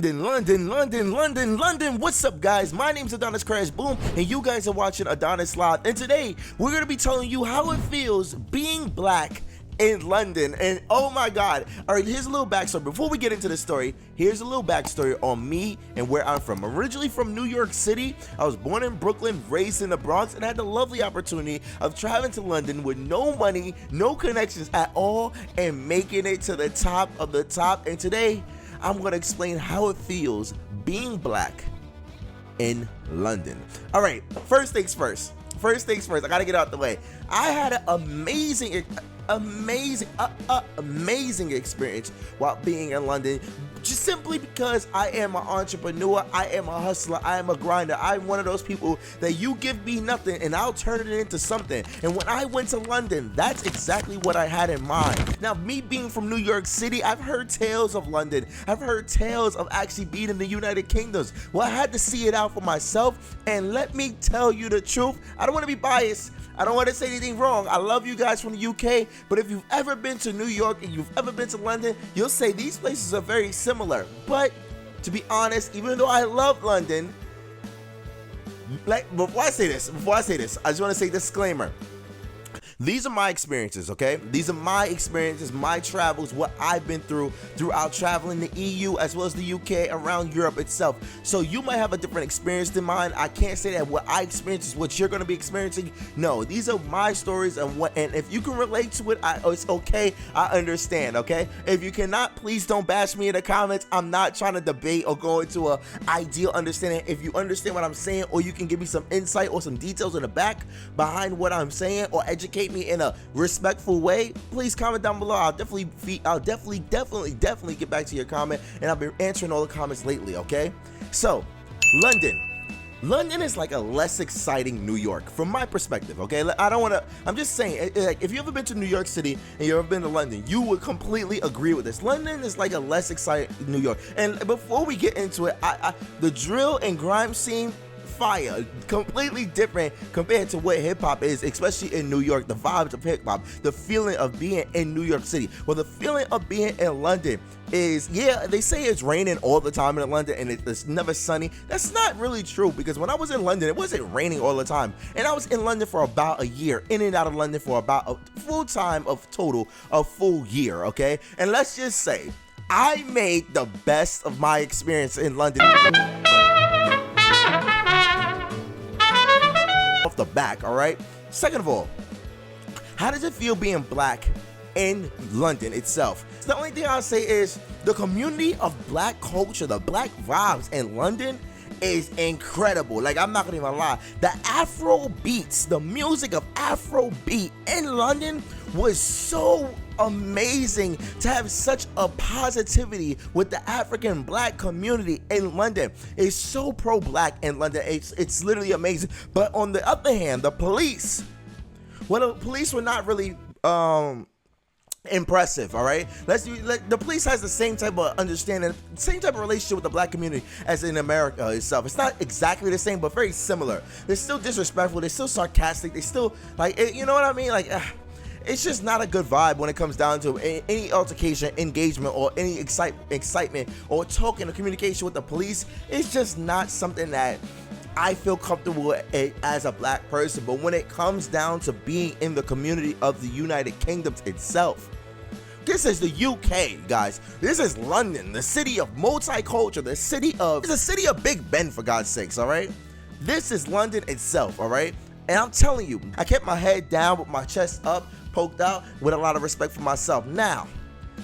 London. What's up, guys? My name's Adonis Crash Boom, and you guys are watching Adonis Live. And today, we're going to be telling you how it feels being black in London. And oh my God. All right, here's a little backstory. Before we get into the story, here's a little backstory on me and where I'm from. Originally from New York City, I was born in Brooklyn, raised in the Bronx, and had the lovely opportunity of traveling to London with no money, no connections at all, and making it to the top of the top. And today, I'm going to explain how it feels being black in London. All right, first things first. I got to get out the way. I had an amazing experience while being in London, just simply because I am an entrepreneur, I am a hustler, I am a grinder. I'm one of those people that you give me nothing and I'll turn it into something. And when I went to London, that's exactly what I had in mind. Now, me being from New York City, I've heard tales of London. I've heard tales of actually being in the United Kingdoms. Well, I had to see it out for myself, and let me tell you the truth. I don't want to be biased. I don't want to say anything wrong. I love you guys from the UK, but if you've ever been to New York and you've ever been to London, you'll say these places are very similar. But to be honest, even though I love London, before I say this, I just want to say disclaimer. These are my experiences, okay? These are my experiences, my travels, what I've been through throughout traveling the EU as well as the UK, around Europe itself. So you might have a different experience than mine. I can't say that what I experienced is what you're going to be experiencing. No, these are my stories, and if you can relate to it, it's okay. I understand, okay? If you cannot, please don't bash me in the comments. I'm not trying to debate or go into a ideal understanding. If you understand what I'm saying, or you can give me some insight or some details in the back behind what I'm saying, or educate me in a respectful way, please comment down below. I'll definitely get back to your comment, and I've been answering all the comments lately, okay? So, London is like a less exciting New York from my perspective, okay? I'm just saying, like, if you've ever been to New York City and you've ever been to London, you would completely agree with this. London is like a less exciting New York. And before we get into it, the drill and grime scene, fire, completely different compared to what hip-hop is, especially in New York. The vibes of hip-hop, the feeling of being in New York City. Well, the feeling of being in London is, yeah, they say it's raining all the time in London and it's never sunny. That's not really true, because when I was in London, it wasn't raining all the time, and I was in London for about a year, in and out of London for about a full year, okay? And let's just say I made the best of my experience in London off the back, all right? Second of all, how does it feel being black in London itself? The only thing I'll say is the community of black culture, the black vibes in London is incredible. Like, I'm not gonna even lie. The Afro beats, the music of Afro beat in London was so amazing, to have such a positivity with the African black community in London. It's so pro-black in London. It's literally amazing. But on the other hand, the police were not really impressive, all right? The police has the same type of understanding, same type of relationship with the black community as in America itself. It's not exactly the same, but very similar. They're still disrespectful, they're still sarcastic, they still, like, you know what I mean? Like, it's just not a good vibe when it comes down to any altercation, engagement, or any excitement or talking or communication with the police. It's just not something that I feel comfortable with as a black person. But when it comes down to being in the community of the United Kingdom itself, this is the UK, guys. This is London, the city of multicultural, the city of Big Ben, for God's sakes, all right? This is London itself, all right? And I'm telling you, I kept my head down with my chest up, poked out, with a lot of respect for myself. Now,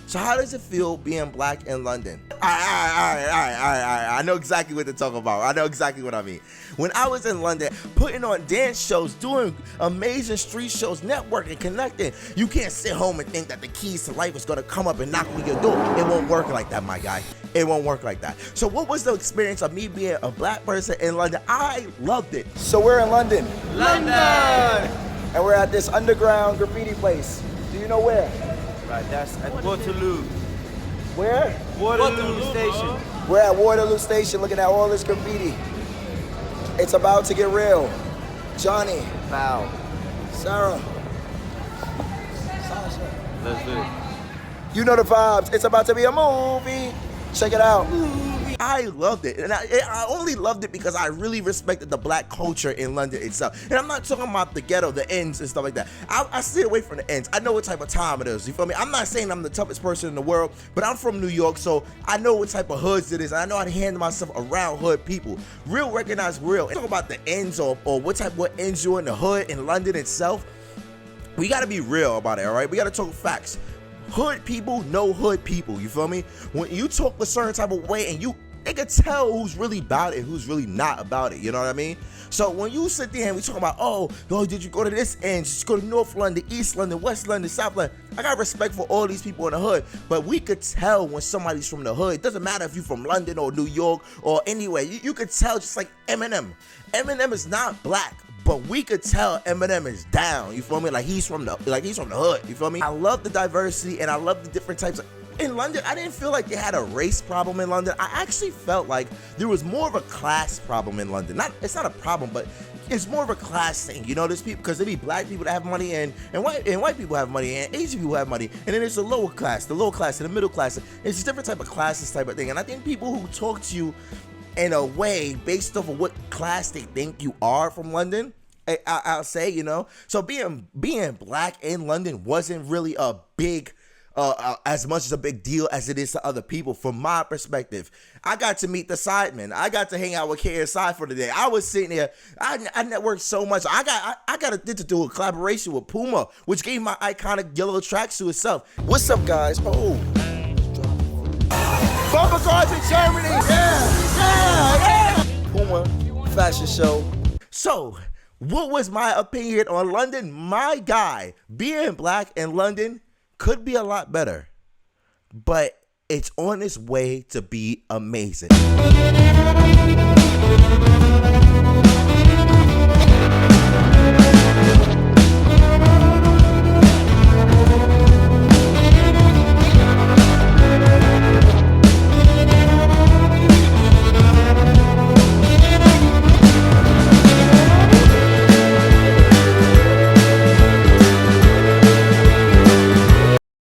so how does it feel being black in London? I know exactly what to talk about. I know exactly what I mean. When I was in London, putting on dance shows, doing amazing street shows, networking, connecting, you can't sit home and think that the keys to life is going to come up and knock on your door. It won't work like that, my guy. It won't work like that. So what was the experience of me being a black person in London? I loved it. So we're in London. London! And we're at this underground graffiti place. Do you know where? Right, that's at Waterloo. Where? Waterloo Station. We're at Waterloo Station looking at all this graffiti. It's about to get real. Johnny. Val. Sarah. Sasha. Let's do it. You know the vibes. It's about to be a movie. Check it out. Movie. I loved it, and I only loved it because I really respected the black culture in London itself. And I'm not talking about the ghetto, the ends and stuff like that. I stay away from the ends. I know what type of time it is. You feel me? I'm not saying I'm the toughest person in the world, but I'm from New York, so I know what type of hoods it is. And I know how to handle myself around hood people. Real recognize real. Talk about the ends or what ends you're in the hood in London itself. We gotta be real about it, all right? We gotta talk facts. Hood people know hood people, you feel me? When you talk a certain type of way and they can tell who's really about it, who's really not about it, you know what I mean? So when you sit there and we talk about, oh, did you go to this end? Just go to North London, East London, West London, South London. I got respect for all these people in the hood, but we could tell when somebody's from the hood. It doesn't matter if you're from London or New York or anywhere. You could tell, just like Eminem. Eminem is not black, but we could tell Eminem is down. You feel me? Like he's from the hood. You feel me? I love the diversity and I love the different types of. In London, I didn't feel like they had a race problem in London. I actually felt like there was more of a class problem in London. It's not a problem, but it's more of a class thing. You know, there's people, because there be black people that have money and white people have money and Asian people have money. And then there's the lower class and the middle class. It's a different type of classes type of thing. And I think people who talk to you in a way based off of what class they think you are from London, I'll say, you know. So being black in London wasn't really a big as much as a big deal as it is to other people. From my perspective, I got to meet the Sidemen. I got to hang out with KSI for the day. I was sitting there. I networked so much. I got to do a collaboration with Puma, which gave my iconic yellow tracksuit itself. What's up, guys? Oh, Bumper cars in Germany. Yeah. Puma fashion show. So, what was my opinion on London? My guy, being black in London could be a lot better, but it's on its way to be amazing.